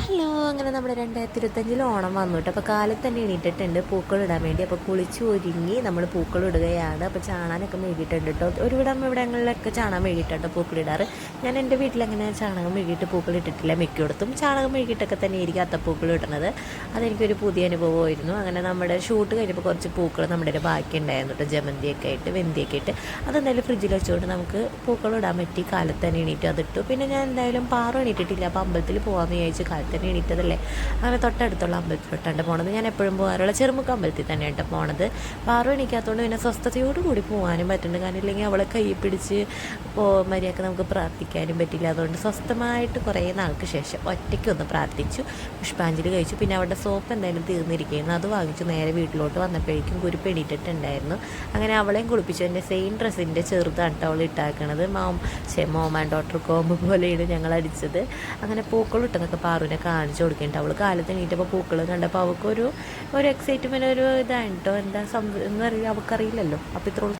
Hello, അങ്ങനെ നമ്മുടെ 2025 ഓണം വന്നു കേട്ടോ. അപ്പോൾ കാലത്ത് തന്നെ എണീറ്റിട്ടുണ്ട് പൂക്കളിടാൻ വേണ്ടി. അപ്പോൾ കുളിച്ച് ഒരുങ്ങി നമ്മൾ പൂക്കളിടുകയാണ്. അപ്പോൾ ചാണാനൊക്കെ മെഴുകിയിട്ടുണ്ട് കേട്ടോ. ഒരുവിധം ഇവിടങ്ങളിലൊക്കെ ചാണകം മെഴുകിയിട്ടുണ്ട് പൂക്കളിടാറ്. ഞാൻ എൻ്റെ വീട്ടിലങ്ങനെ ചാണകം മെഴുകിയിട്ട് പൂക്കളിട്ടിട്ടില്ല. മിക്കയിടത്തും ചാണകം മെഴുകിയിട്ടൊക്കെ തന്നെ ആയിരിക്കും അത്തപ്പൂക്കൾ ഇടുന്നത്. അതെനിക്കൊരു പുതിയ അനുഭവമായിരുന്നു. അങ്ങനെ നമ്മുടെ ഷൂട്ട് കഴിഞ്ഞപ്പോൾ കുറച്ച് പൂക്കൾ നമ്മുടെ ബാക്കി ഉണ്ടായിരുന്നു കേട്ടോ. ജമന്തിയൊക്കെ ആയിട്ട് വെന്തിയൊക്കെ ആയിട്ട് അതെന്തായാലും ഫ്രിഡ്ജിൽ വെച്ചുകൊണ്ട് നമുക്ക് പൂക്കളിടാൻ പറ്റി. കാലത്ത് തന്നെ എണീറ്റ് അതിട്ടു. പിന്നെ ഞാൻ എന്തായാലും പാറ എണീറ്റിട്ടില്ല. അപ്പോൾ അമ്പലത്തിൽ പോകാമെന്ന് വിചാരിച്ചു. കാലത്ത് തന്നെ എണീറ്റതല്ലേ, അങ്ങനെ തൊട്ടടുത്തുള്ള അമ്പലത്തിലോട്ടാണ് പോണത്. ഞാൻ എപ്പോഴും പോകാറുള്ള ചെറുമുക്ക് അമ്പലത്തിൽ തന്നെയായിട്ട് പോണത്. പാറു എണീക്കാത്തതുകൊണ്ട് പിന്നെ സ്വസ്ഥതയോടുകൂടി പോകാനും പറ്റുന്നുണ്ട്. കാരണം ഇല്ലെങ്കിൽ അവളെ കൈ പിടിച്ച് മര്യാദക്ക് നമുക്ക് പ്രാർത്ഥിക്കാനും പറ്റില്ല. അതുകൊണ്ട് സ്വസ്ഥമായിട്ട് കുറേ നാൾക്ക് ശേഷം ഒറ്റയ്ക്കൊന്ന് പ്രാർത്ഥിച്ചു, പുഷ്പാഞ്ജലി കഴിച്ചു. പിന്നെ അവിടെ സോപ്പ് എന്തായാലും തീർന്നിരിക്കുന്നു, അത് വാങ്ങിച്ചു. നേരെ വീട്ടിലോട്ട് വന്നപ്പോഴേക്കും കുരുപ്പ് എണീറ്റിട്ടുണ്ടായിരുന്നു. അങ്ങനെ അവളെയും കുളിപ്പിച്ചു. എൻ്റെ സെയിം ഡ്രസ്സിൻ്റെ ചെറുതാണ് അവൾ ഇട്ടാക്കണത്. മോം ആൻഡ് ഡോട്ടർ കോമ്പ് പോലെയാണ് ഞങ്ങൾ അടിച്ചത്. അങ്ങനെ പൂക്കൾ ഇട്ടതൊക്കെ പാറുവിനെ കാണിച്ചു കൊടുക്കേണ്ട. അവൾ കാലത്ത് എണീറ്റപ്പോൾ പൂക്കൾ കണ്ടപ്പോൾ അവൾക്കൊരു എക്സൈറ്റ്മെൻറ്റ്, ഒരു ഇതാണ് കേട്ടോ. എന്താ സംഭവം എന്ന് പറയുക അവൾക്കറിയില്ലല്ലോ. അപ്പോൾ ഇത്ര